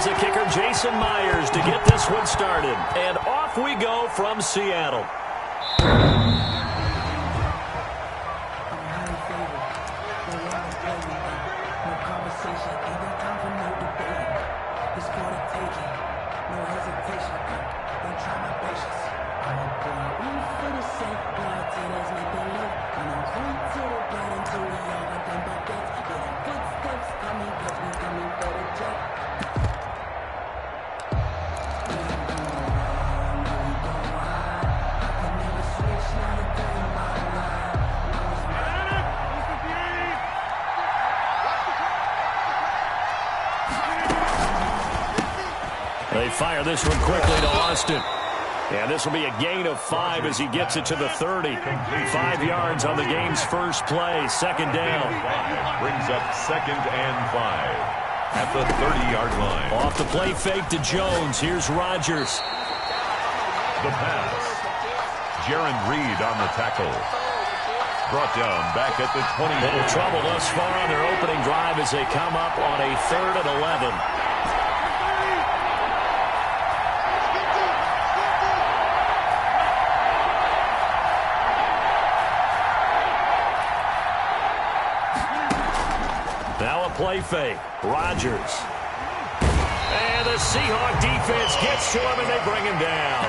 Here's the kicker, Jason Myers, to get this one started. And off we go from Seattle. They fire this one quickly to Austin. And this will be a gain of 5 as he gets it to the 30. 5 yards on the game's first play. Second down. Brings up 2nd and 5 at the 30-yard line. Off the play fake to Jones. Here's Rodgers. The pass. Jaron Reed on the tackle. Brought down back at the 20. Little trouble thus far on their opening drive as they come up on a 3rd and 11. Now a play fake. Rodgers. And the Seahawk defense gets to him, and they bring him down.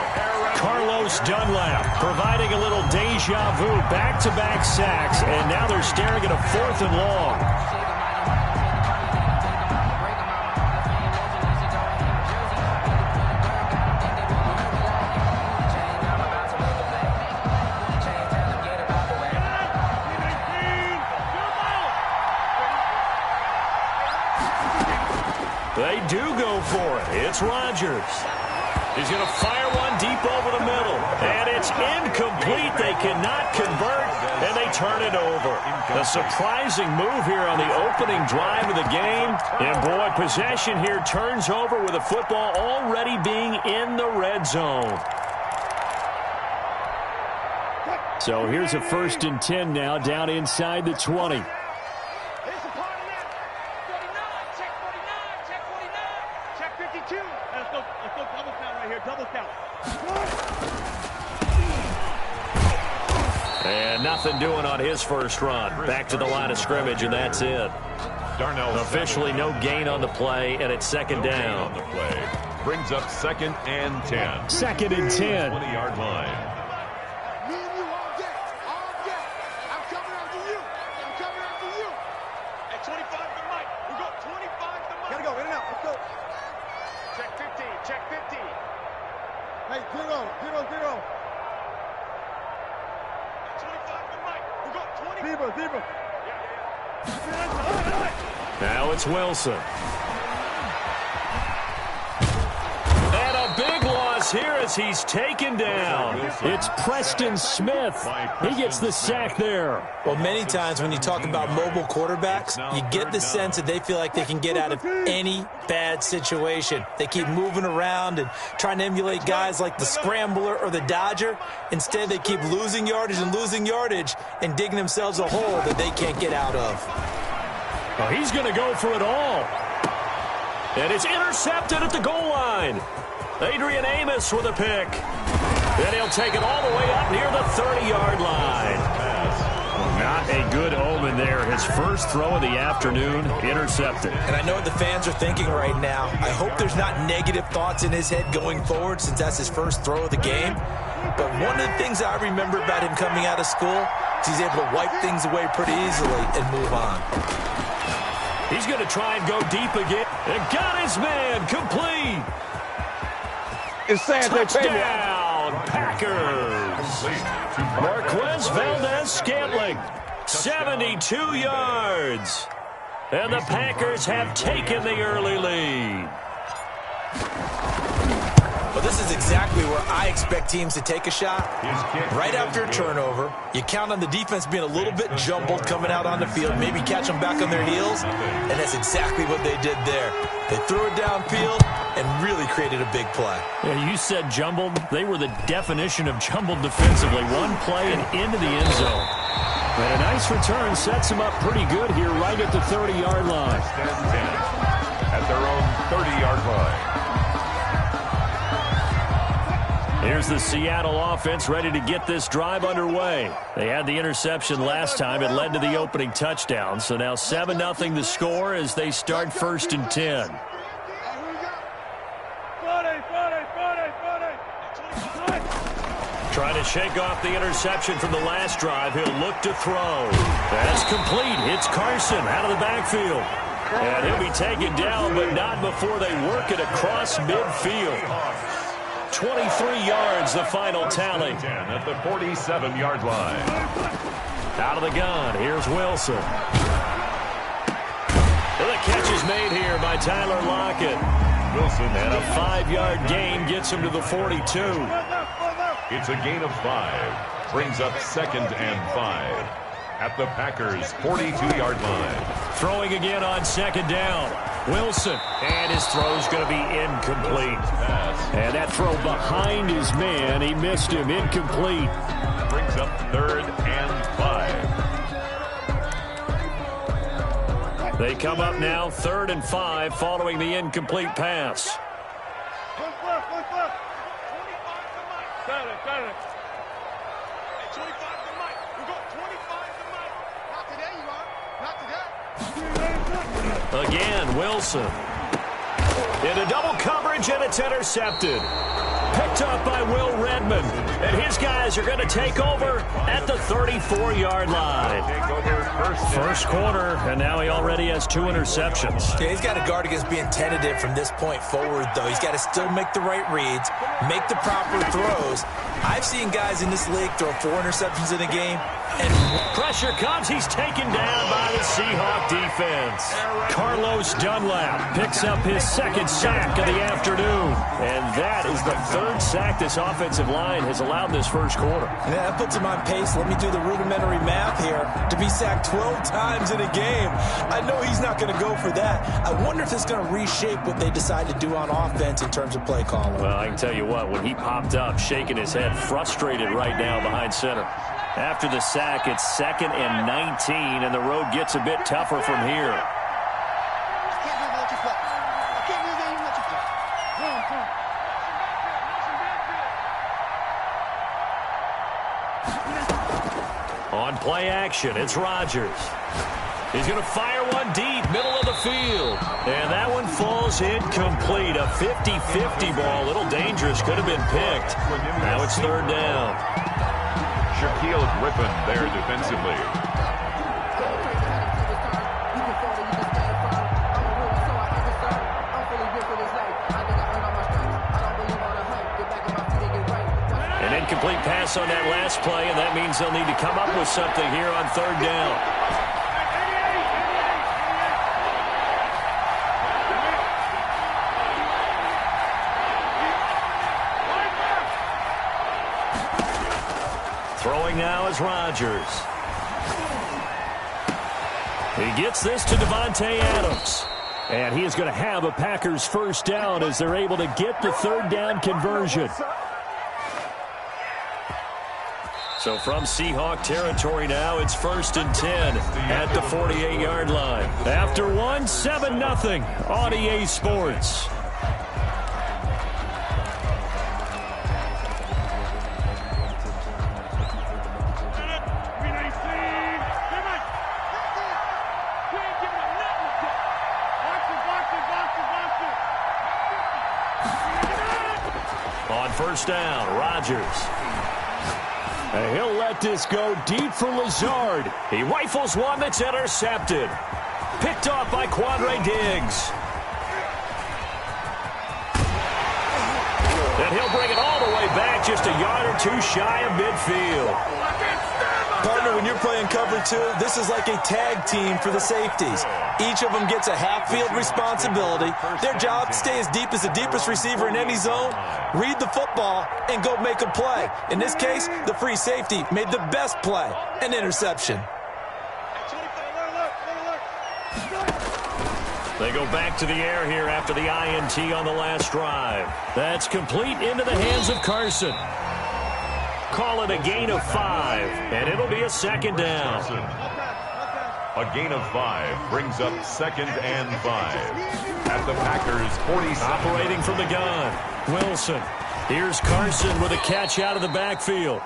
Carlos Dunlap providing a little deja vu. Back-to-back sacks, and now they're staring at a 4th and long. They do go for it. It's Rodgers. He's going to fire one deep over the middle. And it's incomplete. They cannot convert, and they turn it over. A surprising move here on the opening drive of the game. And, boy, possession here turns over with the football already being in the red zone. So here's a 1st and 10 now down inside the 20. And nothing doing on his first run. Back to the line of scrimmage, and that's it. Officially no gain on the play, and it's 2nd down. On the play. Brings up 2nd and 10. 2nd and 10. 20-yard line. Now it's Wilson. And a big loss here as he's taken down. It's Preston Smith. He gets the sack there. Well, many times when you talk about mobile quarterbacks, you get the sense that they feel like they can get out of any bad situation. They keep moving around and trying to emulate guys like the Scrambler or the Dodger. Instead, they keep losing yardage and digging themselves a hole that they can't get out of. Well, he's going to go for it all. And it's intercepted at the goal line. Adrian Amos with a pick. Then he'll take it all the way up near the 30-yard line. Well, not a good omen there. His first throw of the afternoon, intercepted. And I know what the fans are thinking right now. I hope there's not negative thoughts in his head going forward since that's his first throw of the game. But one of the things I remember about him coming out of school is he's able to wipe things away pretty easily and move on. He's going to try and go deep again. And got his man complete. Touchdown, Packers. Marquez Valdez-Scantling, 72 yards. And the Packers have taken the early lead. Well, this is exactly where I expect teams to take a shot. Right after a turnover, you count on the defense being a little bit jumbled coming out on the field, maybe catch them back on their heels, and that's exactly what they did there. They threw it downfield and really created a big play. Yeah, you said jumbled. They were the definition of jumbled defensively. One play and into the end zone. And a nice return sets them up pretty good here right at the 30-yard line. At their own 30-yard line. here's the Seattle offense ready to get this drive underway. They had the interception last time. It led to the opening touchdown. So now 7-0 the score as they start 1st and 10. Trying to shake off the interception from the last drive. He'll look to throw. That's complete. It's Carson out of the backfield. And he'll be taken down, but not before they work it across midfield. 23 yards, the final tally. At the 47-yard line. Out of the gun, here's Wilson. Well, the catch is made here by Tyler Lockett. Wilson. And a 5-yard gain gets him to the 42. It's a gain of 5. Brings up 2nd and 5. At the Packers' 42-yard line. Throwing again on 2nd down. Wilson. And his throw's going to be incomplete. And that throw behind his man. He missed him. Incomplete. Brings up 3rd and 5. They come up now 3rd and 5 following the incomplete pass. Again, Wilson. Into double coverage, and it's intercepted. Picked up by Will Redmond. And his guys are going to take over at the 34-yard line. First quarter, and now he already has 2 interceptions. Yeah, he's got to guard against being tentative from this point forward, though. He's got to still make the right reads, make the proper throws. I've seen guys in this league throw 4 interceptions in a game. And pressure comes. He's taken down by the Seahawk defense. Carlos Dunlap picks up his 2nd sack of the afternoon. And that is the 3rd sack this offensive line has allowed in this first quarter. Yeah, that puts him on pace. Let me do the rudimentary math here. To be sacked 12 times in a game. I know he's not going to go for that. I wonder if it's going to reshape what they decide to do on offense in terms of play calling. Well, I can tell you what, when he popped up, shaking his head, frustrated right now behind center. After the sack, it's 2nd and 19, and the road gets a bit tougher from here. On play action, it's Rodgers. He's going to fire one deep, middle of the field. And that one falls incomplete. A 50-50 ball, a little dangerous, could have been picked. Now it's 3rd down. Shaquille Griffin there defensively. An incomplete pass on that last play, and that means they'll need to come up with something here on 3rd down. Throwing now is Rodgers. He gets this to Devontae Adams. And he is going to have a Packers 1st down as they're able to get the 3rd down conversion. So from Seahawk territory now, it's 1st and 10 at the 48-yard line. After one, 7-0 on EA Sports. On 1st down, Rodgers. And he'll let this go deep for Lazard. He rifles one that's intercepted. Picked off by Quandre Diggs. And he'll bring it all the way back, just a yard or 2 shy of midfield. Partner, when you're playing cover 2, this is like a tag team for the safeties. Each of them gets a half-field responsibility. Their job, stay as deep as the deepest receiver in any zone, read the football, and go make a play. In this case, the free safety made the best play, an interception. They go back to the air here after the INT on the last drive. That's complete into the hands of Carson. Call it a gain of 5, and it'll be a 2nd down. A gain of 5 brings up 2nd and 5 at the Packers' 47. Operating from the gun, Wilson. Here's Carson with a catch out of the backfield.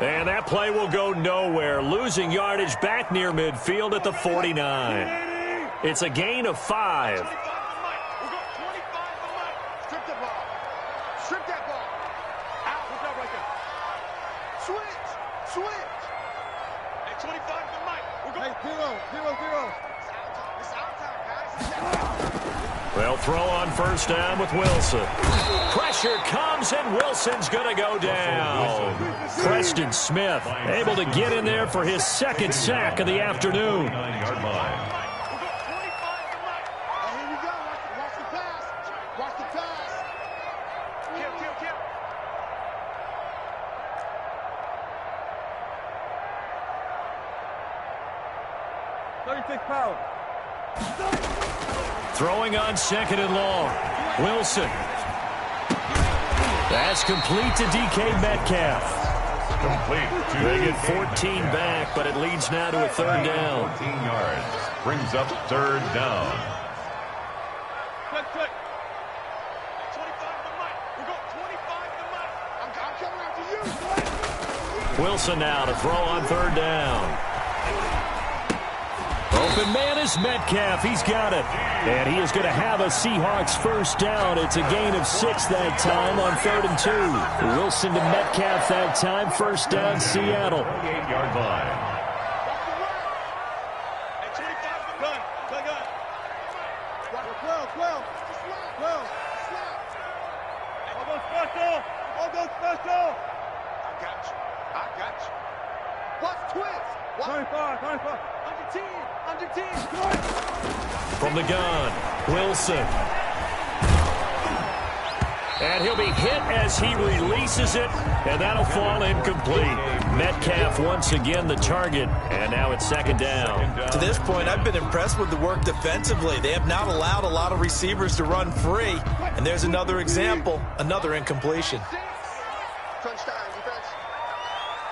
And that play will go nowhere, losing yardage back near midfield at the 49. It's a gain of 5. We'll go 25 to Mike. Strip the ball. Strip that ball. Out. Look up right there. Switch. At 25 to Mike. We'll go. Hey, 0. It's our time, guys. It's our time. Well, throw on first down with Wilson. Pressure comes, and Wilson's going to go down. Preston Smith able to get in there for his second sack of the afternoon. 9-yard line. Watch the pass. Kill. 36 power. Throwing on second and long. Wilson. That's complete to DK Metcalf. Complete to They get 14 back, but it leads now to a third down. 14 yards. Brings up third down. Quick. 25 to Mike. We'll go 25 to Mike. I'm coming after you. Wilson now to throw on third down. Open man is Metcalf. He's got it. And he is going to have a Seahawks first down. It's a gain of 6 that time on 3rd and 2. Wilson to Metcalf that time. First down, Seattle. 28-yard line. At 25 to gun. Well. I'll go special. I got you. What's twist? 25. Under 10. From the gun, Wilson. And he'll be hit as he releases it, and that'll fall incomplete. Metcalf once again the target, and now it's second down. To this point, I've been impressed with the work defensively. They have not allowed a lot of receivers to run free. And there's another example, another incompletion. Crunch time, defense.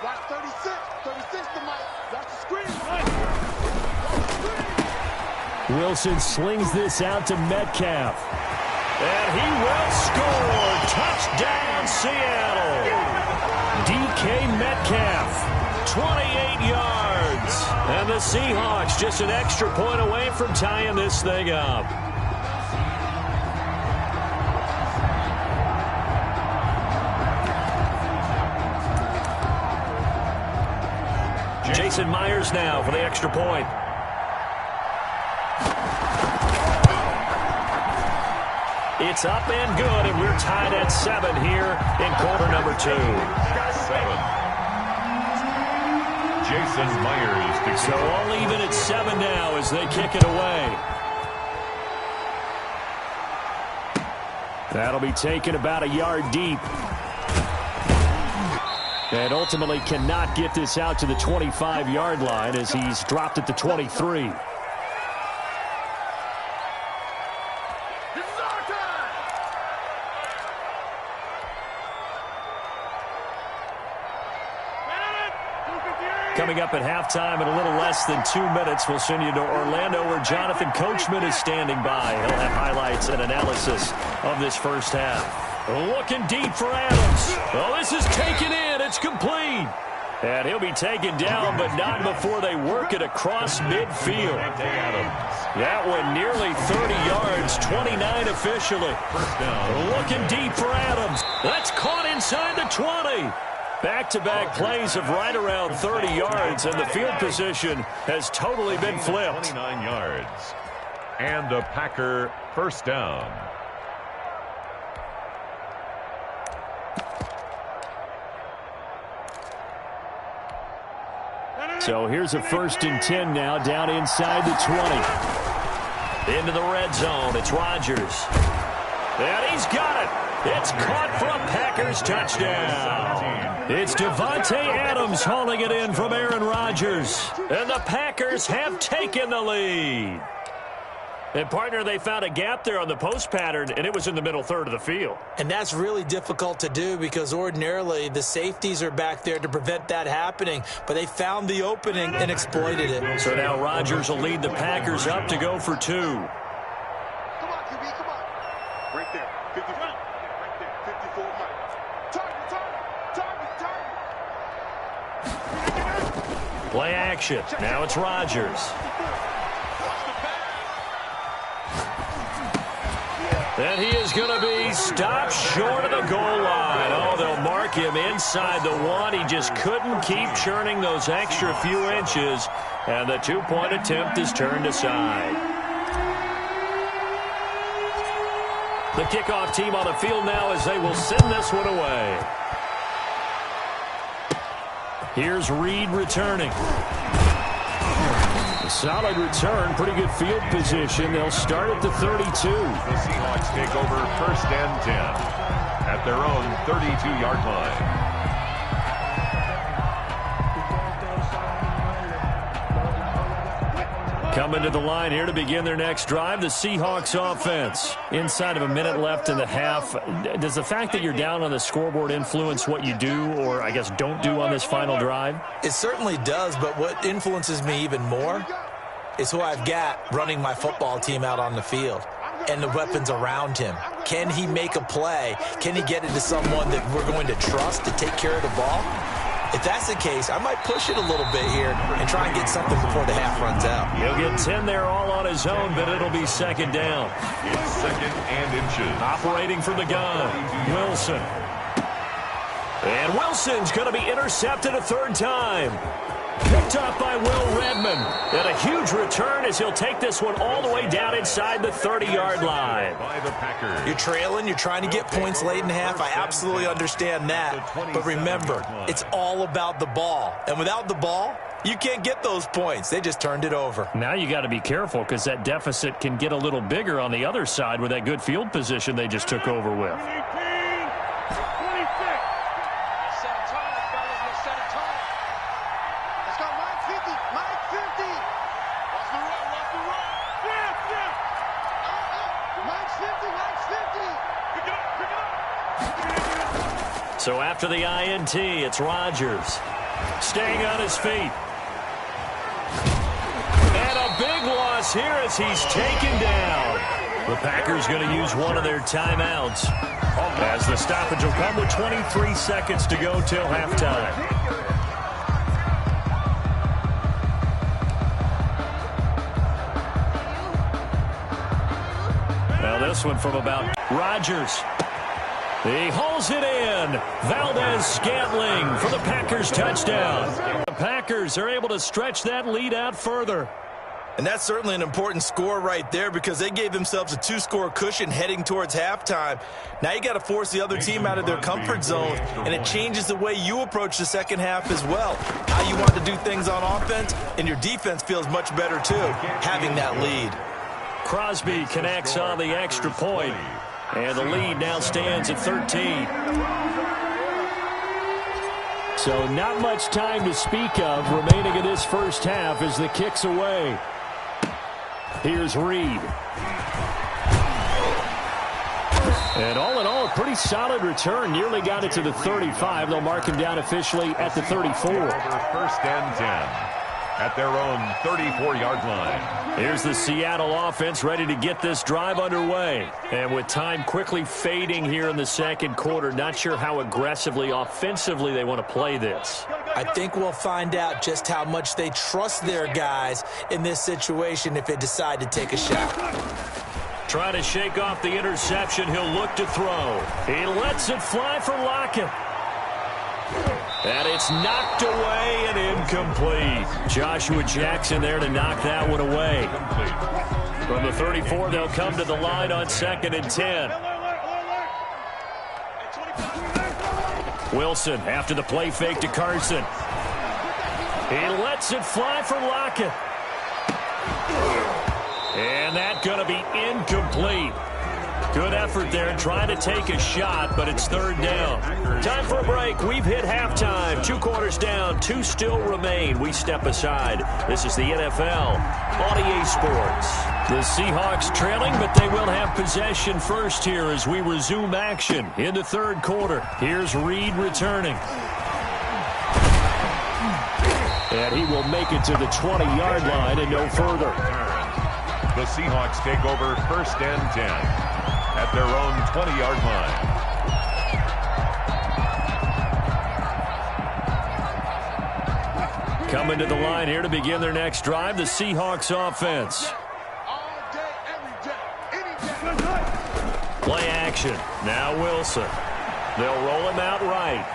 Watch 36 to Mike. Watch the screen. Wilson slings this out to Metcalf. And he will score. Touchdown, Seattle. DK Metcalf, 28 yards. And the Seahawks just an extra point away from tying this thing up. Jason Myers now for the extra point. It's up and good, and we're tied at 7 here in quarter number 2. 7. Jason Myers to So all even at 7 now as they kick it away. That'll be taken about a yard deep. And ultimately cannot get this out to the 25-yard line as he's dropped at the 23. Coming up at halftime in a little less than 2 minutes, we'll send you to Orlando where Jonathan Coachman is standing by. He'll have highlights and analysis of this first half. Looking deep for Adams. Oh, this is taken in. It's complete. And he'll be taken down, but not before they work it across midfield. That one nearly 30 yards, 29 officially. Looking deep for Adams. That's caught inside the 20. Back-to-back plays of right around 30 yards, and the field position has totally been flipped. 29 yards. And a Packer first down. So here's a 1st and 10 now, down inside the 20. Into the red zone, it's Rodgers. And he's got it. It's caught for a Packers touchdown. It's Devontae Adams hauling it in from Aaron Rodgers. And the Packers have taken the lead. And, partner, they found a gap there on the post pattern, and it was in the middle third of the field. And that's really difficult to do because ordinarily the safeties are back there to prevent that happening. But they found the opening and exploited it. So now Rodgers will lead the Packers up to go for 2. Come on, QB, come on. Right there. 50. Play action. Now it's Rodgers. And he is going to be stopped short of the goal line. Oh, they'll mark him inside the one. He just couldn't keep churning those extra few inches, and the two-point attempt is turned aside. The kickoff team on the field now as they will send this one away. Here's Reed returning. A solid return, pretty good field position. They'll start at the 32. The Seahawks take over 1st and 10 at their own 32-yard line. Coming to the line here to begin their next drive, the Seahawks offense. Inside of a minute left in the half. Does the fact that you're down on the scoreboard influence what you do, or I guess don't do on this final drive? It certainly does, but what influences me even more is who I've got running my football team out on the field and the weapons around him. Can he make a play? Can he get it to someone that we're going to trust to take care of the ball? If that's the case, I might push it a little bit here and try and get something before the half runs out. He'll get 10 there all on his own, but it'll be second down. It's 2nd and inches. Operating from the gun, Wilson. And Wilson's going to be intercepted a third time. Picked up by Will Redmond. And a huge return as he'll take this one all the way down inside the 30-yard line. By the Packers. You're trailing. You're trying to get points late in the half. I absolutely understand that. But remember, it's all about the ball. And without the ball, you can't get those points. They just turned it over. Now you got to be careful because that deficit can get a little bigger on the other side with that good field position they just took over with. So after the INT, it's Rodgers. Staying on his feet. And a big loss here as he's taken down. The Packers going to use one of their timeouts as the stoppage will come with 23 seconds to go till halftime. Now this one from about Rodgers. He hauls it in. Valdez-Scantling for the Packers touchdown. The Packers are able to stretch that lead out further. And that's certainly an important score right there because they gave themselves a 2-score cushion heading towards halftime. Now you got to force the other team out of their comfort zone, and it changes the way you approach the second half as well. How you want to do things on offense, and your defense feels much better too, having that lead. Crosby connects on the extra point. And the lead now stands at 13. So not much time to speak of remaining in this first half as the kick's away. Here's Reed. And all in all, a pretty solid return. Nearly got it to the 35. They'll mark him down officially at the 34. Over 1st and 10 at their own 34-yard line. Here's the Seattle offense ready to get this drive underway. And with time quickly fading here in the second quarter, not sure how aggressively, offensively they want to play this. I think we'll find out just how much they trust their guys in this situation if they decide to take a shot. Trying to shake off the interception, he'll look to throw. He lets it fly for Lockett. And it's knocked away and incomplete. Joshua Jackson there to knock that one away. From the 34, they'll come to the line on 2nd and 10. Wilson after the play fake to Carson. He lets it fly for Lockett. And that's going to be incomplete. Good effort there trying to take a shot, but it's 3rd down. Time for a break. We've hit halftime. 2 quarters down. 2 still remain. We step aside. This is the NFL on EA Sports. The Seahawks trailing, but they will have possession first here as we resume action in the 3rd quarter. Here's Reed returning. And he will make it to the 20-yard line and no further. The Seahawks take over 1st and 10 at their own 20-yard line. Coming to the line here to begin their next drive, the Seahawks offense. All day, every day, any day. Play action. Now Wilson. They'll roll him out right.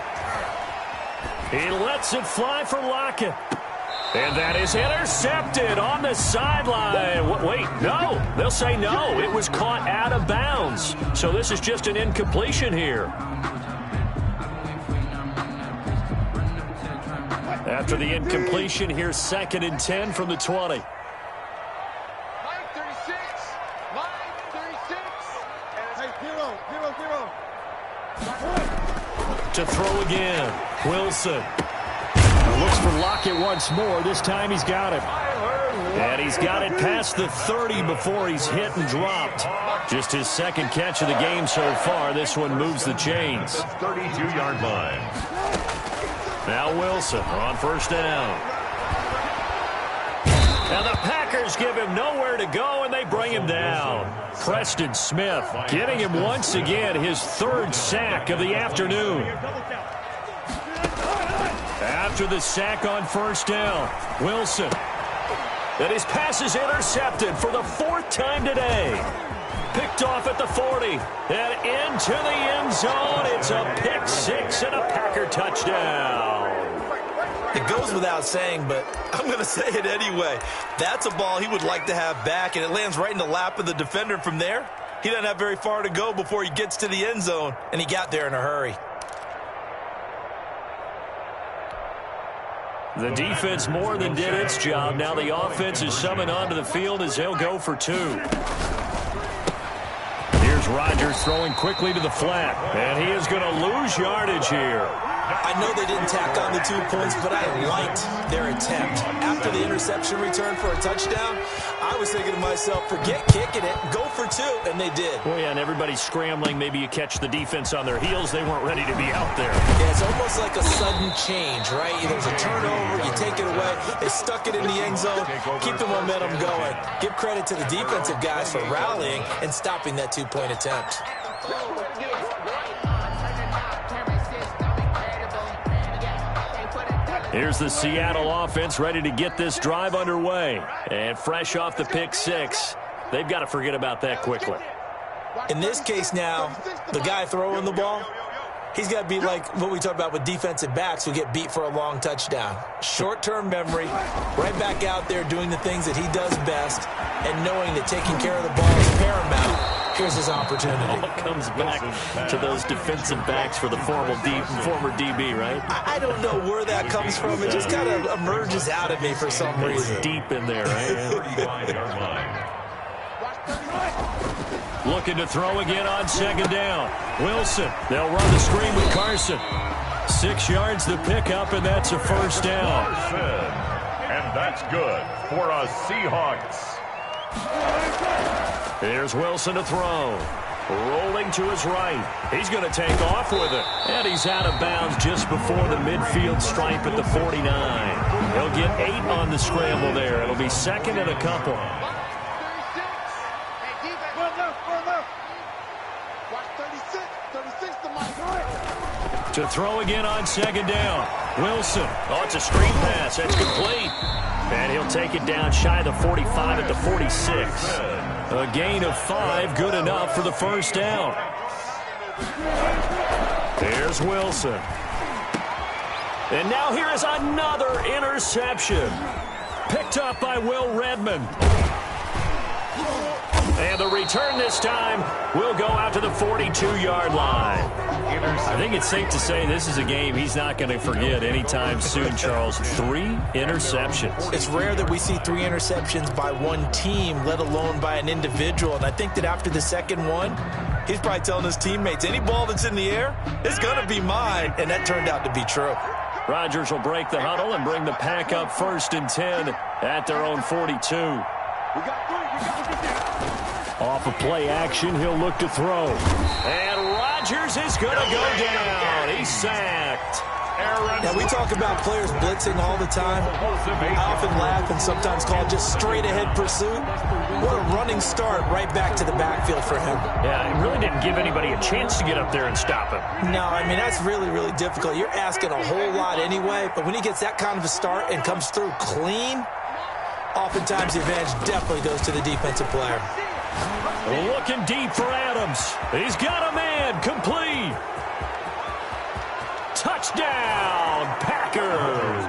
He lets it fly for Lockett. And that is intercepted on the sideline. Wait, no. They'll say no. It was caught out of bounds. So this is just an incompletion here. After the incompletion, here's 2nd and 10 from the 20. Line 36. Line 36. Hey, 0. To throw again. Wilson. Looks for Lockett once more. This time he's got it. And he's got it past the 30 before he's hit and dropped. Just his 2nd catch of the game so far. This one moves the chains. 32-yard line. Now Wilson on 1st down. And the Packers give him nowhere to go, and they bring him down. Preston Smith getting him once again his 3rd sack of the afternoon. After the sack on 1st down, Wilson. And his pass is intercepted for the 4th time today. Picked off at the 40 and into the end zone. It's a pick 6 and a Packer touchdown. It goes without saying, but I'm going to say it anyway. That's a ball he would like to have back, and it lands right in the lap of the defender. From there, he doesn't have very far to go before he gets to the end zone, and he got there in a hurry. The defense more than did its job. Now the offense is summoned onto the field as they'll go for 2. Here's Rodgers throwing quickly to the flat, and he is going to lose yardage here. I know they didn't tack on the 2 points, but I liked their attempt. After the interception return for a touchdown, I was thinking to myself, forget kicking it, go for 2, and they did. Well, yeah, and everybody's scrambling. Maybe you catch the defense on their heels. They weren't ready to be out there. Yeah, it's almost like a sudden change, right? There's a turnover, you take it away, they stuck it in the end zone, keep the momentum going. Give credit to the defensive guys for rallying and stopping that 2-point attempt. Here's the Seattle offense ready to get this drive underway. And fresh off the pick 6, they've got to forget about that quickly. In this case now, the guy throwing the ball, he's got to be like what we talk about with defensive backs who get beat for a long touchdown. Short-term memory, right back out there doing the things that he does best, and knowing that taking care of the ball is paramount. Here's his opportunity. All comes back to those defensive backs for the former DB, right? I don't know where that comes from. It just kind of emerges out of me for some reason. Deep in there, right? 35-yard line. Looking to throw again on 2nd down. Wilson. They'll run the screen with Carson. 6 yards to pick up, and that's a 1st down. And that's good for a Seahawks. Here's Wilson to throw. Rolling to his right. He's going to take off with it. And he's out of bounds just before the midfield stripe at the 49. He'll get 8 on the scramble there. It'll be 2nd and a couple. To throw again on 2nd down. Wilson. Oh, it's a screen pass. That's complete. And he'll take it down shy of the 45 at the 46. A gain of 5, good enough for the 1st down. There's Wilson. And now here is another interception. Picked up by Will Redmond. And the return this time will go out to the 42-yard line. I think it's safe to say this is a game he's not going to forget anytime soon, Charles. 3 interceptions. It's rare that we see 3 interceptions by one team, let alone by an individual. And I think that after the 2nd one, he's probably telling his teammates, any ball that's in the air is going to be mine. And that turned out to be true. Rodgers will break the huddle and bring the Pack up 1st and 10 at their own 42. Off of play action, he'll look to throw. And Rodgers is going to go down. He's sacked. Now, we talk about players blitzing all the time. I often laugh and sometimes call it just straight-ahead pursuit. What a running start right back to the backfield for him. Yeah, it really didn't give anybody a chance to get up there and stop him. No, I mean, that's really, really difficult. You're asking a whole lot anyway, but when he gets that kind of a start and comes through clean, oftentimes the advantage definitely goes to the defensive player. Looking deep for Adams. He's got a man. Complete. Touchdown, Packers.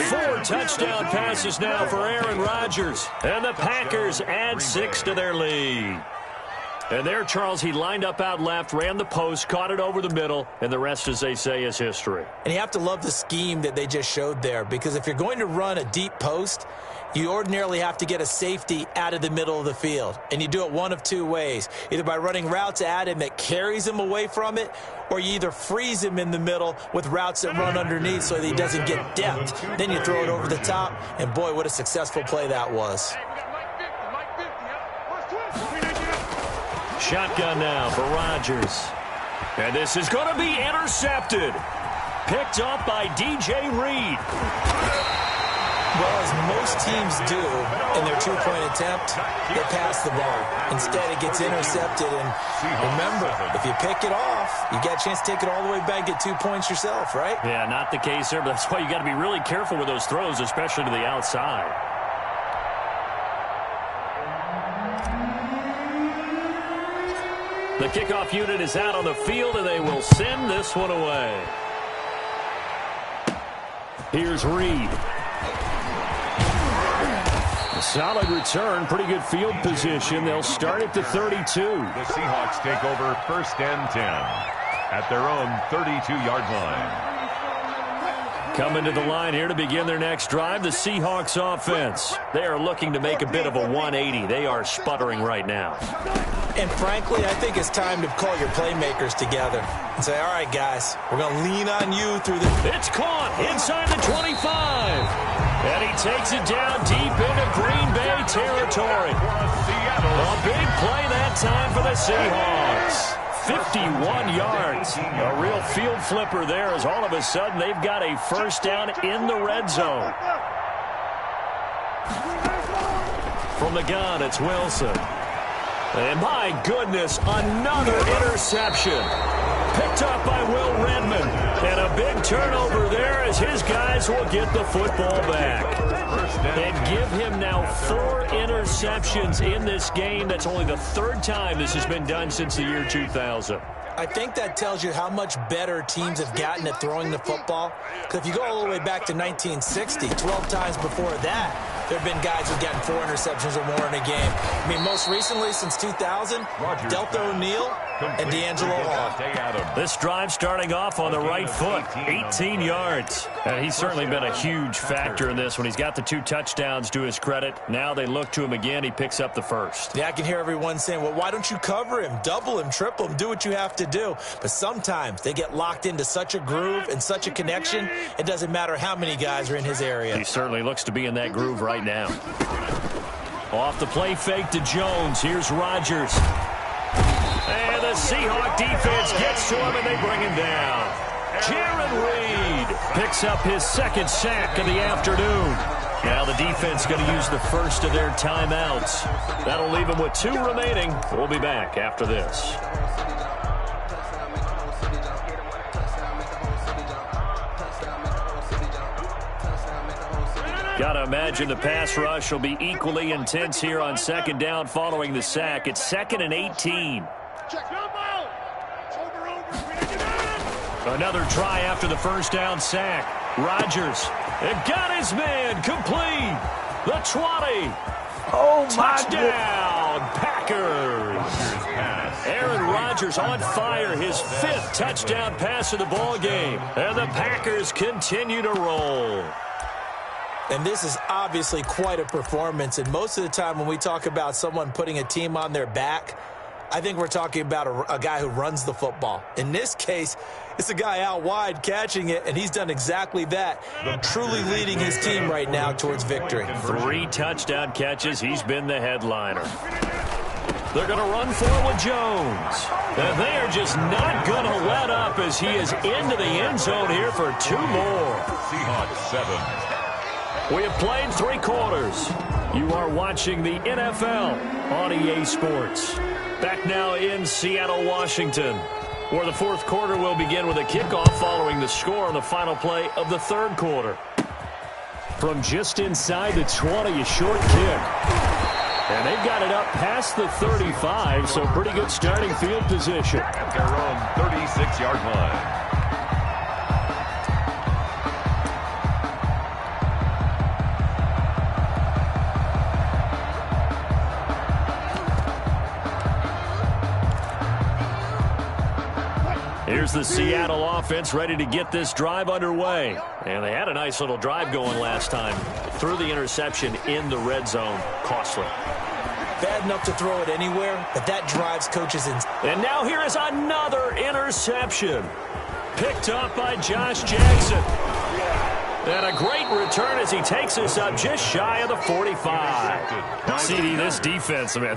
4 touchdown passes now for Aaron Rodgers. And the Packers add 6 to their lead. And there, Charles, he lined up out left, ran the post, caught it over the middle, and the rest, as they say, is history. And you have to love the scheme that they just showed there, because if you're going to run a deep post, you ordinarily have to get a safety out of the middle of the field. And you do it one of 2 ways, either by running routes at him that carries him away from it, or you either freeze him in the middle with routes that run underneath so that he doesn't get depth. Then you throw it over the top, and boy, what a successful play that was. Shotgun now for Rodgers. And this is going to be intercepted. Picked up by DJ Reed. Well, as most teams do in their 2-point attempt, they pass the ball. Instead, it gets intercepted. And remember, if you pick it off, you got a chance to take it all the way back, get 2 points yourself, right? Yeah, not the case there, but that's why you got to be really careful with those throws, especially to the outside. The kickoff unit is out on the field, and they will send this one away. Here's Reed. A solid return, pretty good field position. They'll start at the 32. The Seahawks take over 1st and 10 at their own 32-yard line. Coming to the line here to begin their next drive, the Seahawks offense. They are looking to make a bit of a 180. They are sputtering right now. And frankly, I think it's time to call your playmakers together and say, all right, guys, we're going to lean on you through the... It's caught inside the 25. And he takes it down deep into Green Bay territory. A big play that time for the Seahawks. 51 yards. A real field flipper there, as all of a sudden they've got a first down in the red zone. From the gun, it's Wilson. And my goodness, another interception. Picked up by Will Redmond. And a big turnover there as his guys will get the football back. And give him now 4 interceptions in this game. That's only the 3rd time this has been done since the year 2000. I think that tells you how much better teams have gotten at throwing the football. Because if you go all the way back to 1960, 12 times before that, there have been guys who've gotten 4 interceptions or more in a game. I mean, most recently, since 2000, Delta O'Neal and D'Angelo Hall. This drive starting off on the right foot, 18 yards. And he's certainly been a huge factor in this when he's got the 2 touchdowns to his credit. Now they look to him again. He picks up the first. Yeah, I can hear everyone saying, well, why don't you cover him, double him, triple him, do what you have to do. But sometimes they get locked into such a groove and such a connection, it doesn't matter how many guys are in his area. He certainly looks to be in that groove right now. Off the play fake to Jones. Here's Rodgers. And the Seahawk defense gets to him, and they bring him down. Jaron Reed picks up his 2nd sack of the afternoon. Now the defense going to use the first of their timeouts. That'll leave them with 2 remaining. We'll be back after this. Got to imagine the pass rush will be equally intense here on 2nd down following the sack. It's 2nd and 18. Another try after the first down sack. Rodgers, it got his man complete. The 20. Oh, my touchdown, Packers. Aaron Rodgers on fire, his 5th touchdown pass of the ball game. And the Packers continue to roll. And this is obviously quite a performance. And most of the time when we talk about someone putting a team on their back, I think we're talking about a guy who runs the football. In this case, it's a guy out wide catching it, and he's done exactly that, truly leading his team right now towards victory. 3 touchdown catches. He's been the headliner. They're going to run for it with Jones. And they are just not going to let up as he is into the end zone here for 2 more. Seahawks 7. We have played 3 quarters. You are watching the NFL on EA Sports. Back now in Seattle, Washington, where the 4th quarter will begin with a kickoff following the score on the final play of the 3rd quarter. From just inside the 20, a short kick. And they've got it up past the 35, so pretty good starting field position. At their own 36-yard line. Here's the Seattle offense ready to get this drive underway. And they had a nice little drive going last time. Threw the interception in the red zone. Costly. Bad enough to throw it anywhere, but that drives coaches in. And now here is another interception. Picked up by Josh Jackson. And a great return as he takes us up just shy of the 45. CD, this defense, man,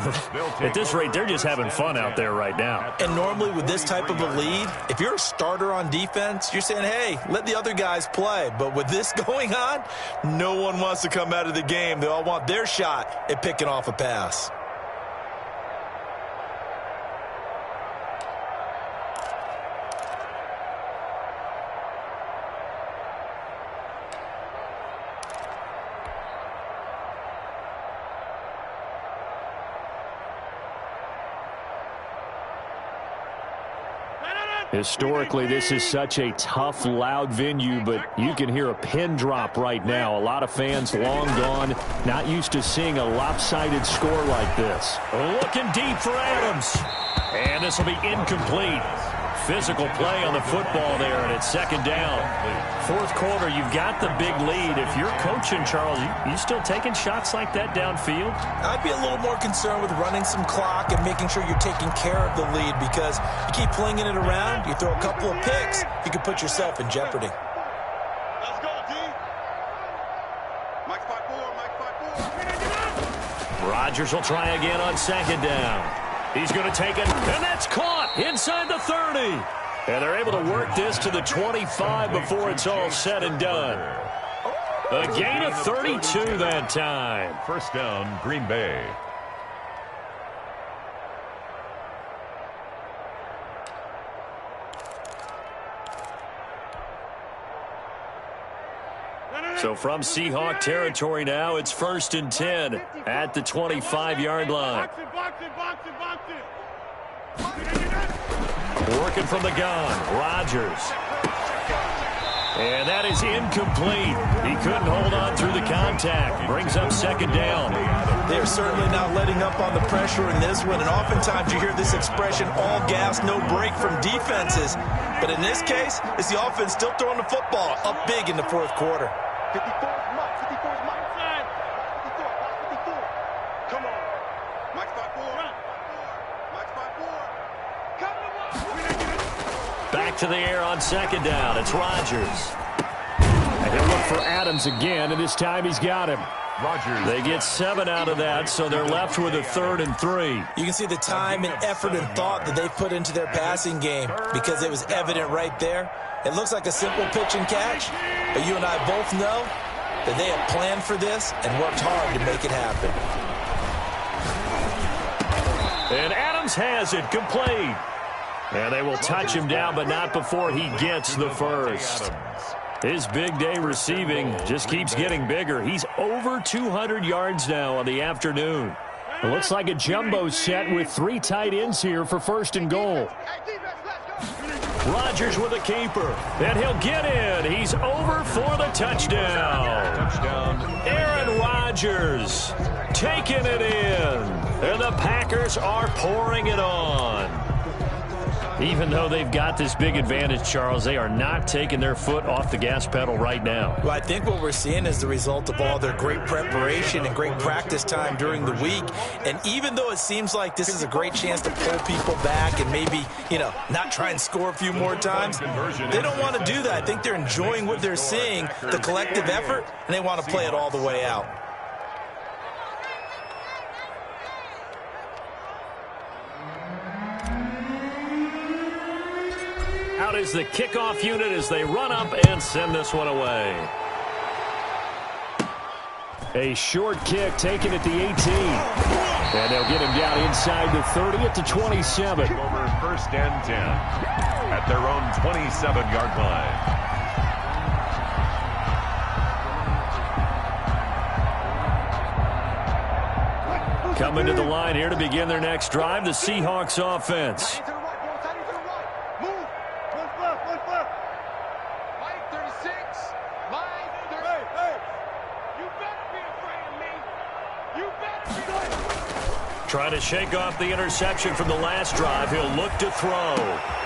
at this rate, they're just having fun out there right now. And normally with this type of a lead, if you're a starter on defense, you're saying, hey, let the other guys play. But with this going on, no one wants to come out of the game. They all want their shot at picking off a pass. Historically, this is such a tough, loud venue, but you can hear a pin drop right now. A lot of fans long gone, not used to seeing a lopsided score like this. Looking deep for Adams. And this will be incomplete. Physical play on the football there, and it's 2nd down. 4th quarter, you've got the big lead. If you're coaching, Charles, you still taking shots like that downfield? I'd be a little more concerned with running some clock and making sure you're taking care of the lead, because you keep flinging it around, you throw a couple of picks, you can put yourself in jeopardy. Let's go, D. Mike 5-4, Mike 5-4. Rodgers will try again on 2nd down. He's going to take it, and that's caught inside the 30. And they're able to work this to the 25 before it's all said and done. A gain of 32 that time. 1st down, Green Bay. So from Seahawk territory now, it's 1st and 10 at the 25-yard line. Working from the gun, Rodgers. And that is incomplete. He couldn't hold on through the contact. Brings up 2nd down. They're certainly not letting up on the pressure in this one, and oftentimes you hear this expression, all gas, no break from defenses. But in this case, it's the offense still throwing the football up big in the 4th quarter. 54 is Mike. 54 is Mike. 54, 54. Come on. Mike 5-4. Mike 5-4. Come on. Back to the air on 2nd down. It's Rodgers. And he'll look for Adams again, and this time he's got him. Rodgers. They get 7 out of that, so they're left with a 3rd and 3. You can see the time and effort and thought that they put into their passing game, because it was evident right there. It looks like a simple pitch and catch, but you and I both know that they have planned for this and worked hard to make it happen. And Adams has it complete. And they will touch him down, but not before he gets the first. His big day receiving just keeps getting bigger. He's over 200 yards now on the afternoon. It looks like a jumbo set with 3 tight ends here for 1st and goal. Rodgers with a keeper, and he'll get in. He's over for the touchdown. Aaron Rodgers taking it in, and the Packers are pouring it on. Even though they've got this big advantage, Charles, they are not taking their foot off the gas pedal right now. Well, I think what we're seeing is the result of all their great preparation and great practice time during the week. And even though it seems like this is a great chance to pull people back and maybe, not try and score a few more times, they don't want to do that. I think they're enjoying what they're seeing, the collective effort, and they want to play it all the way out. Out is the kickoff unit as they run up and send this one away. A short kick taken at the 18. And they'll get him down inside the 30 at the 27. Over 1st and 10 at their own 27-yard line. Coming to the line here to begin their next drive, the Seahawks offense. Trying to shake off the interception from the last drive. He'll look to throw.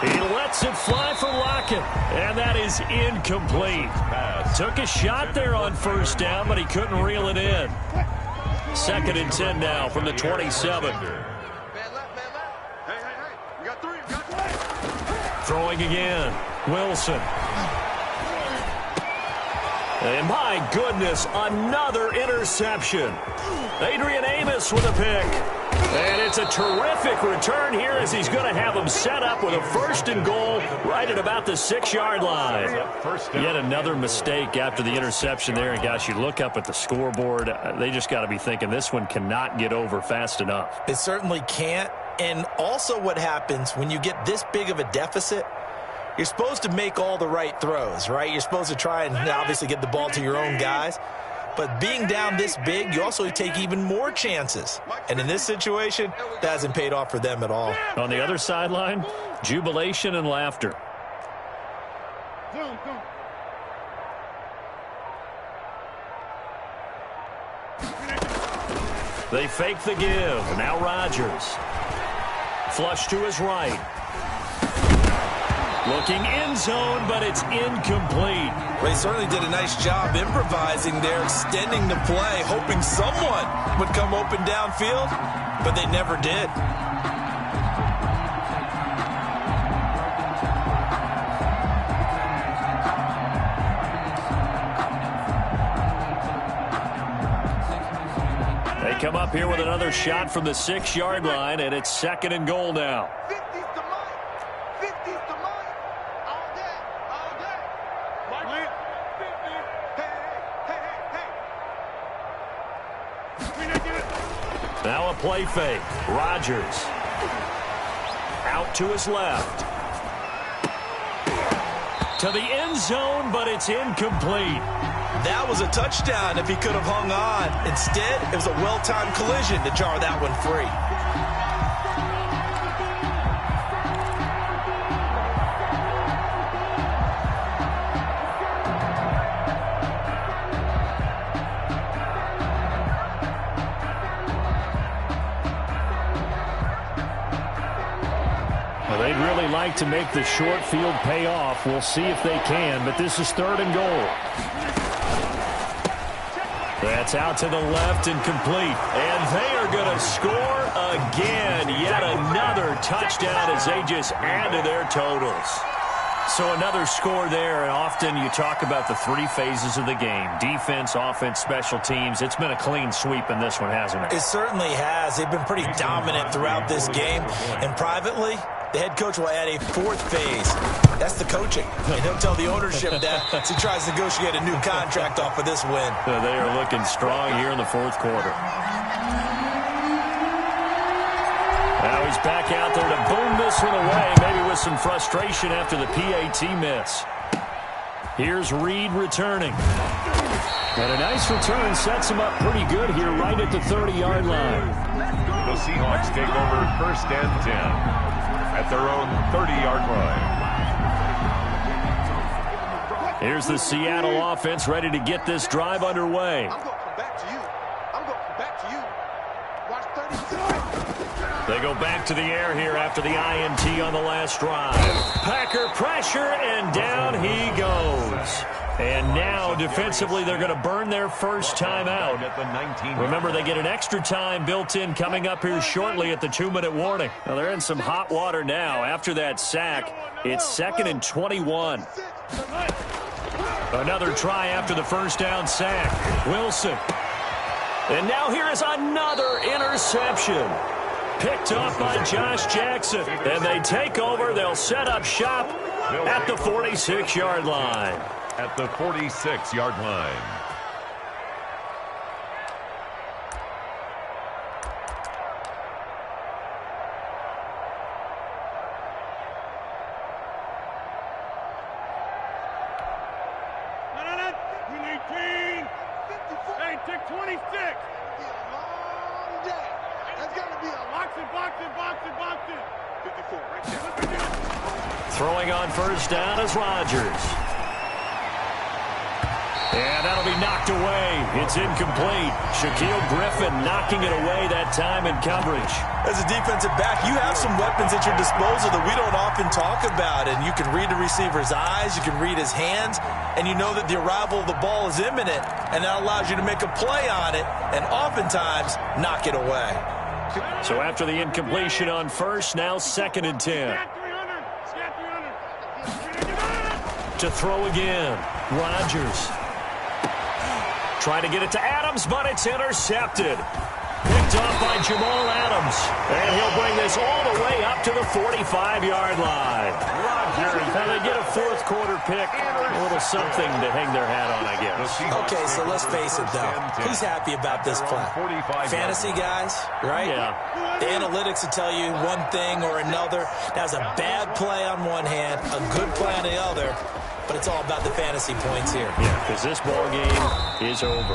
He lets it fly for Lockett, and that is incomplete. Took a shot there on 1st down, but he couldn't reel it in. 2nd and 10 now from the 27. Throwing again. Wilson. And my goodness, another interception. Adrian Amos with a pick. And it's a terrific return here as he's going to have him set up with a 1st and goal right at about the 6-yard line. Yet another mistake after the interception there. And, gosh, you look up at the scoreboard, they just got to be thinking this one cannot get over fast enough. It certainly can't. And also what happens when you get this big of a deficit, you're supposed to make all the right throws, right? You're supposed to try and obviously get the ball to your own guys. But being down this big, you also take even more chances. And in this situation, that hasn't paid off for them at all. On the other sideline, jubilation and laughter. They fake the give. Now Rodgers. Flush to his right. Looking end zone, but it's incomplete. They certainly did a nice job improvising there, extending the play, hoping someone would come open downfield, but they never did. They come up here with another shot from the 6-yard line, and it's 2nd and goal now. Now a play fake. Rodgers. Out to his left. To the end zone, but it's incomplete. That was a touchdown if he could have hung on. Instead, it was a well-timed collision to jar that one free. They'd really like to make the short field pay off. We'll see if they can, but this is 3rd and goal. That's out to the left and complete. And they are going to score again. Yet another touchdown as they just add to their totals. So another score there, and often you talk about the 3 phases of the game. Defense, offense, special teams. It's been a clean sweep in this one, hasn't it? It certainly has. They've been pretty dominant throughout this game. And privately, the head coach will add a 4th phase. That's the coaching. And he'll tell the ownership that as he tries to negotiate a new contract off of this win. They are looking strong here in the 4th quarter. Now he's back out there to boom this one away, maybe with some frustration after the PAT miss. Here's Reed returning. And a nice return sets him up pretty good here right at the 30-yard line. The Seahawks take over 1st and 10 at their own 30-yard line. Here's the Seattle offense ready to get this drive underway. I'm going to come back to you. I'm going to come back to you. Watch 30. They go back to the air here after the INT on the last drive. Packer pressure, and down he goes. And now, defensively, they're going to burn their first time out. Remember, they get an extra time built in coming up here shortly at the 2-minute warning. Now, they're in some hot water now. After that sack, it's 2nd and 21. Another try after the first down sack. Wilson. And now here is another interception. Picked off by Josh Jackson. And they take over. They'll set up shop at the 46-yard line. At the 46-yard line. Throwing on first down is Rodgers. And that'll be knocked away. It's incomplete. Shaquille Griffin knocking it away that time in coverage. As a defensive back, you have some weapons at your disposal that we don't often talk about. And you can read the receiver's eyes, you can read his hands, and you know that the arrival of the ball is imminent. And that allows you to make a play on it and oftentimes knock it away. So after the incompletion on first, now 2nd and 10. To throw again, Rodgers. Trying to get it to Adams, but it's intercepted. Picked off by Jamal Adams. And he'll bring this all the way up to the 45-yard line. Rodgers, and they get a fourth-quarter pick. A little something to hang their hat on, I guess. Okay, so let's face it, though. Who's happy about this play? Fantasy guys, right? Yeah. The analytics will tell you one thing or another. That was a bad play on one hand, a good play on the other. But it's all about the fantasy points here. Yeah, because this ball game is over.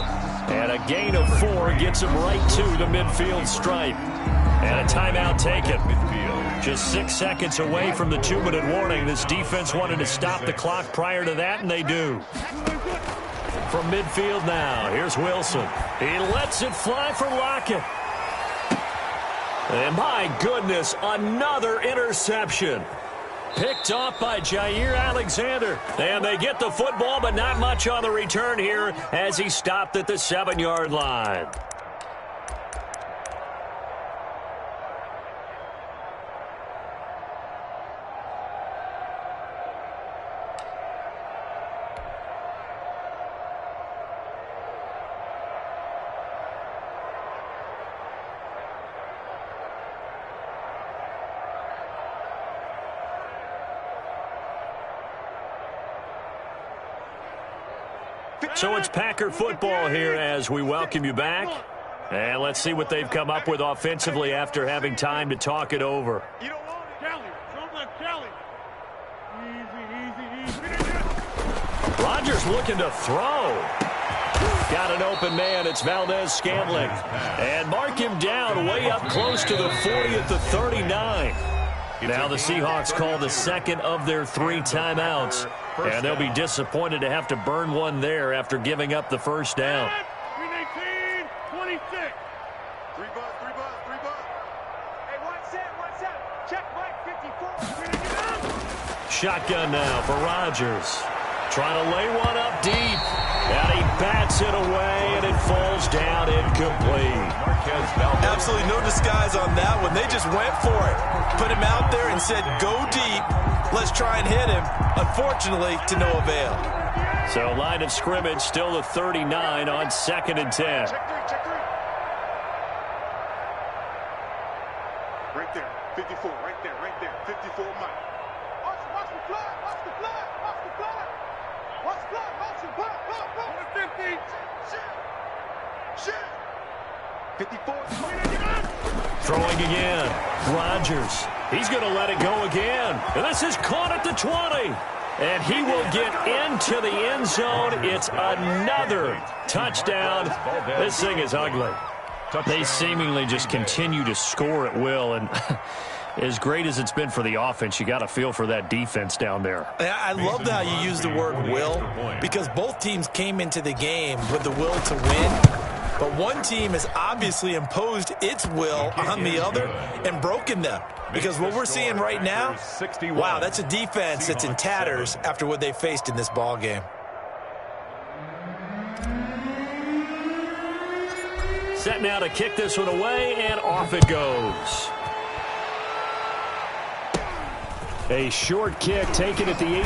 And a gain of 4 gets him right to the midfield stripe. And a timeout taken. Just 6 seconds away from the 2-minute warning. This defense wanted to stop the clock prior to that, and they do. From midfield now, here's Wilson. He lets it fly for Lockett. And my goodness, another interception. Picked off by Jair Alexander. And they get the football, but not much on the return here as he stopped at the 7-yard line. So it's Packer football here as we welcome you back. And let's see what they've come up with offensively after having time to talk it over. You don't want it, Kelly. Don't let Kelly. Easy. Rodgers looking to throw. Got an open man. It's Valdez-Scantling. And mark him down way up close to the 40 at the 39. Now the Seahawks call the second of their 3 timeouts. And they'll be disappointed to have to burn one there after giving up the first down. 18, 26. 3 bucks. Hey, one set. Check Mike 54. Shotgun now for Rodgers. Trying to lay one up deep. And he bats it away, and it falls down incomplete. Absolutely no disguise on that one. They just went for it. Put him out there and said, go deep. Let's try and hit him. Unfortunately, to no avail. So line of scrimmage still the 39 on 2nd and 10. Check 3. Right there. 54. Right there. 54 Mike. Watch the flag. Watch the flag. 50. Shit. 54. Throwing again. Rodgers. He's going to let it go again. And this is caught at the 20. And he will get into the end zone. It's another touchdown. This thing is ugly. They seemingly just continue to score at will. And as great as it's been for the offense, you got to feel for that defense down there. I love how you use the word will, because both teams came into the game with the will to win. But one team has obviously imposed its will on the other and broken them. Because what we're seeing right now, wow, that's a defense that's in tatters after what they faced in this ball game. Set now to kick this one away, and off it goes. A short kick taken at the 18.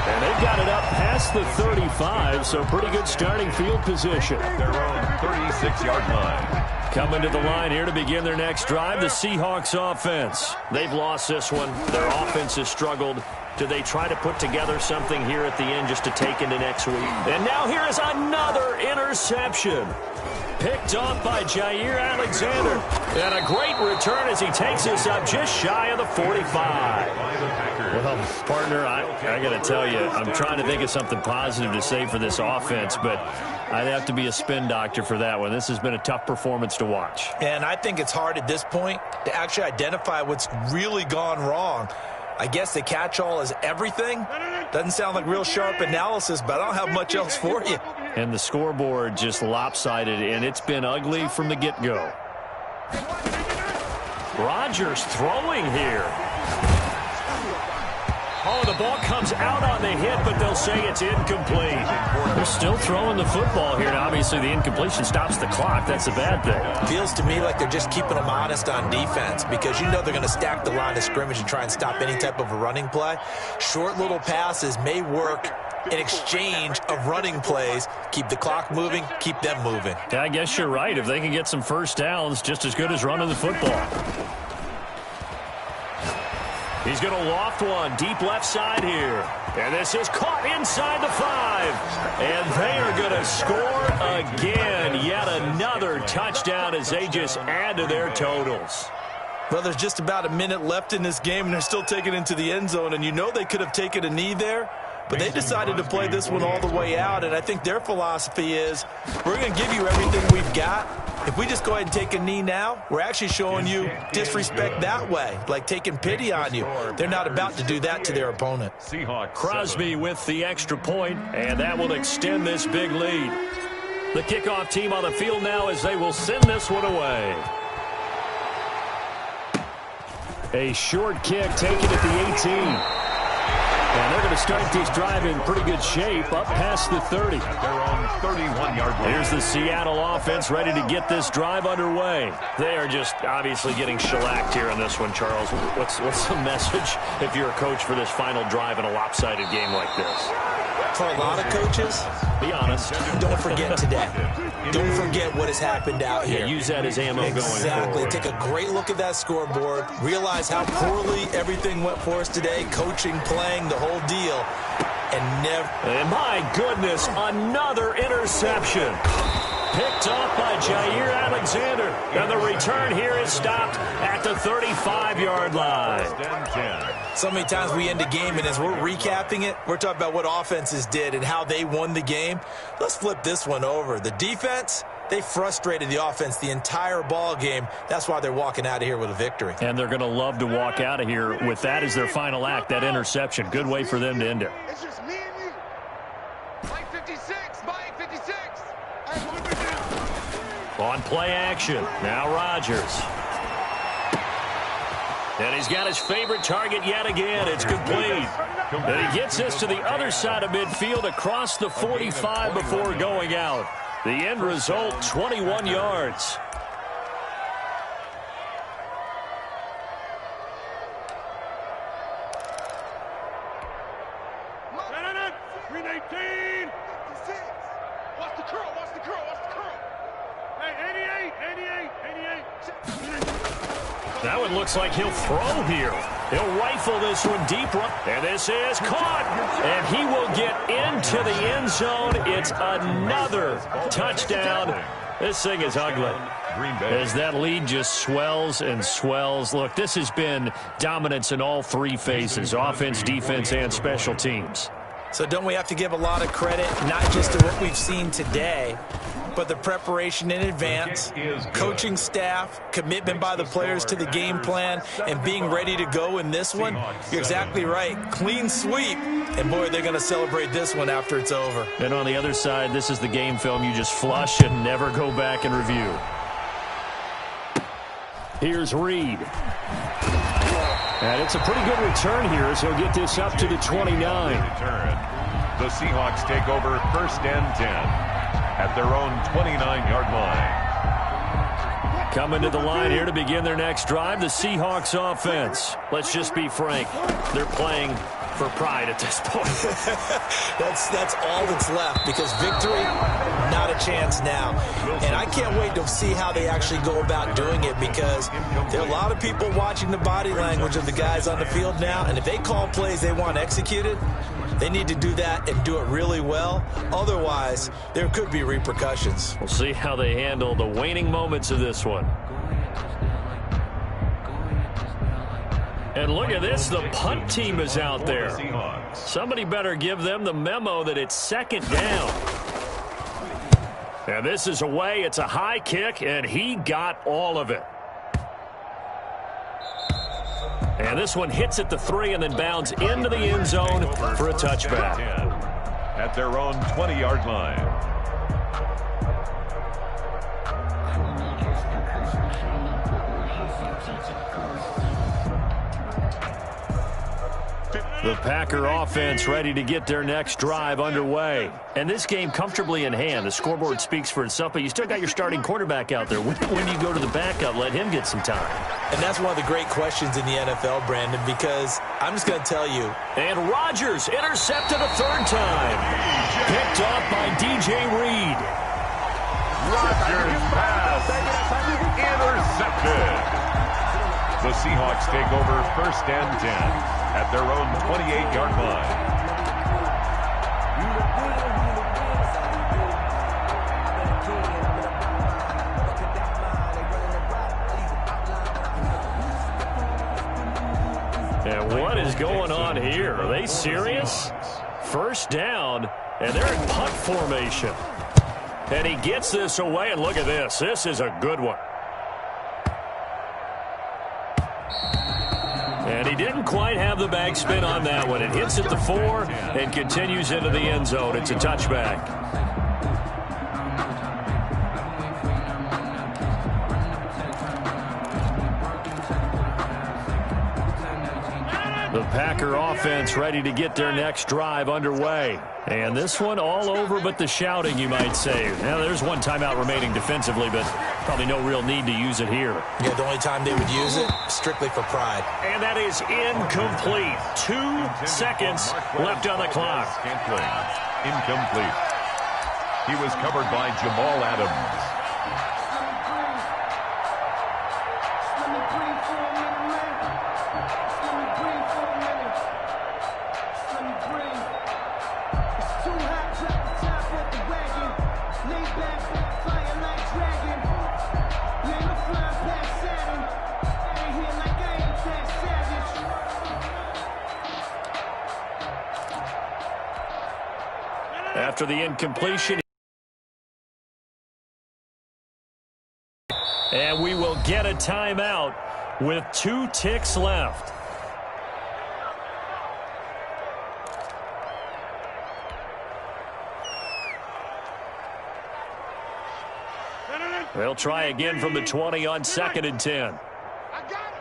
And they've got it up past the 35, so pretty good starting field position. Their own 36-yard line. Coming to the line here to begin their next drive, the Seahawks offense. They've lost this one. Their offense has struggled. Do they try to put together something here at the end just to take into next week? And now here is another interception. Picked off by Jair Alexander. And a great return as he takes us up just shy of the 45. Well, partner, I got to tell you, I'm trying to think of something positive to say for this offense, but I'd have to be a spin doctor for that one. This has been a tough performance to watch. And I think it's hard at this point to actually identify what's really gone wrong. I guess the catch-all is everything. Doesn't sound like real sharp analysis, but I don't have much else for you. And the scoreboard just lopsided, and it's been ugly from the get-go. Rodgers throwing here. Oh, the ball comes out on the hit, but they'll say it's incomplete. They're still throwing the football here, and obviously the incompletion stops the clock. That's a bad thing. Feels to me like they're just keeping them honest on defense because you know they're going to stack the line of scrimmage and try and stop any type of a running play. Short little passes may work in exchange of running plays. Keep the clock moving, keep them moving. Yeah, I guess you're right. If they can get some first downs, just as good as running the football. He's going to loft one deep left side here. And this is caught inside the 5. And they are going to score again. Yet another touchdown as they just add to their totals. Well, there's just about a minute left in this game, and they're still taking it into the end zone. And you know they could have taken a knee there, but they decided to play this one all the way out. And I think their philosophy is, we're going to give you everything we've got. If we just go ahead and take a knee now, we're actually showing you disrespect that way, like taking pity on you. They're not about to do that to their opponent. Crosby with the extra point, and that will extend this big lead. The kickoff team on the field now as they will send this one away. A short kick taken at the 18. And they're going to start this drive in pretty good shape up past the 30. Their own 31-yard line. Here's the Seattle offense ready to get this drive underway. They are just obviously getting shellacked here on this one, Charles. What's the message if you're a coach for this final drive in a lopsided game like this? For a lot of coaches, be honest. Don't forget today. Don't forget what has happened out here. Yeah, use that as ammo going forward. Exactly. Take a great look at that scoreboard. Realize how poorly everything went for us today. Coaching, playing, the whole deal. And my goodness, another interception. Picked off by Jair Alexander. And the return here is stopped at the 35-yard line. So many times we end a game, and as we're recapping it, we're talking about what offenses did and how they won the game. Let's flip this one over. The defense, they frustrated the offense the entire ball game. That's why they're walking out of here with a victory. And they're going to love to walk out of here with that as their final act, that interception. Good way for them to end it. It's just me and you. Mike 56, Mike 56. On play action, now Rodgers. And he's got his favorite target yet again. It's complete. And he gets us to the other side of midfield across the 45 before going out. The end result, 21 yards. Green 18. 56. Watch the curl, watch the curl, watch the curl. Hey, 88. That one looks like he'll throw here. He'll rifle this one deep. And this is caught. And he will get into the end zone. It's another touchdown. This thing is ugly. As that lead just swells and swells. Look, this has been dominance in all three phases, offense, defense, and special teams. So don't we have to give a lot of credit, not just to what we've seen today, but the preparation in advance, coaching staff, commitment by the players to the game plan, and being ready to go in this one? You're exactly right. Clean sweep. And, boy, they're going to celebrate this one after it's over. And on the other side, this is the game film you just flush and never go back and review. Here's Reed. And it's a pretty good return here as he'll get this up to the 29. The Seahawks take over 1st and 10 at their own 29-yard line. Coming to the line here to begin their next drive, the Seahawks offense. Let's just be frank. They're playing for pride at this point. That's all that's left, because victory, not a chance now. And I can't wait to see how they actually go about doing it, because there are a lot of people watching the body language of the guys on the field now, and if they call plays they want executed, they need to do that and do it really well. Otherwise, there could be repercussions. We'll see how they handle the waning moments of this one. And look at this, the punt team is out there. Somebody better give them the memo that it's second down. And this is away. It's a high kick, and he got all of it. And this one hits at the 3 and then bounds into the end zone for a touchback. At their own 20-yard line. The Packer offense ready to get their next drive underway. And this game comfortably in hand. The scoreboard speaks for itself, but you still got your starting quarterback out there. When do you go to the backup? Let him get some time. And that's one of the great questions in the NFL, Brandon, because I'm just going to tell you. And Rodgers intercepted a third time. Picked up by DJ Reed. Rodgers pass intercepted. The Seahawks take over first and 10 at their own 28-yard line. And what is going on here? Are they serious? First down, and they're in punt formation. And he gets this away, and look at this. This is a good one. And he didn't quite have the bag spin on that one. It hits at the 4 and continues into the end zone. It's a touchback. The Packer offense ready to get their next drive underway. And this one all over but the shouting, you might say. Now, there's one timeout remaining defensively, but probably no real need to use it here. Yeah, the only time they would use it, strictly for pride. And that is incomplete. 2 seconds left on the clock. Incomplete. He was covered by Jamal Adams. After the incompletion. And we will get a timeout with 2 ticks left. They'll try again from the 20 on 2nd and 10. I got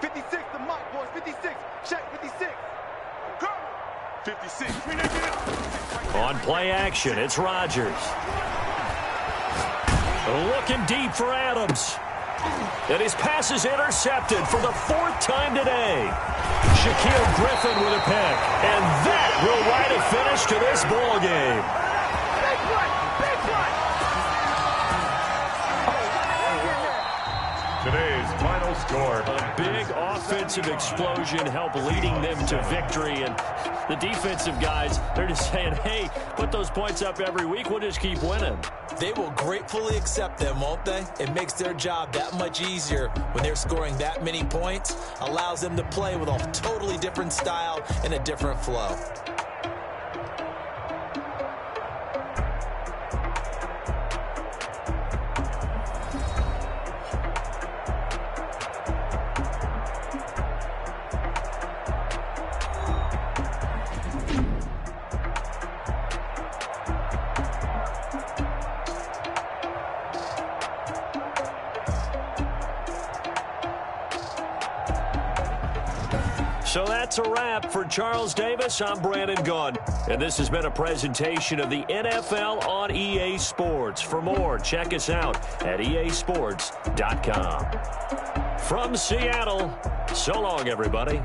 it. 56, the mark, boys. 56. Check 56. Go. 56. On play action, it's Rodgers. Looking deep for Adams. And his pass is intercepted for the 4th time today. Shaquille Griffin with a pick. And that will write a finish to this ball game. Today's final score. A big offensive explosion helped leading them to victory. And the defensive guys, they're just saying, hey, put those points up every week. We'll just keep winning. They will gratefully accept them, won't they? It makes their job that much easier when they're scoring that many points. Allows them to play with a totally different style and a different flow. So that's a wrap. For Charles Davis, I'm Brandon Gunn. And this has been a presentation of the NFL on EA Sports. For more, check us out at easports.com. From Seattle, so long, everybody.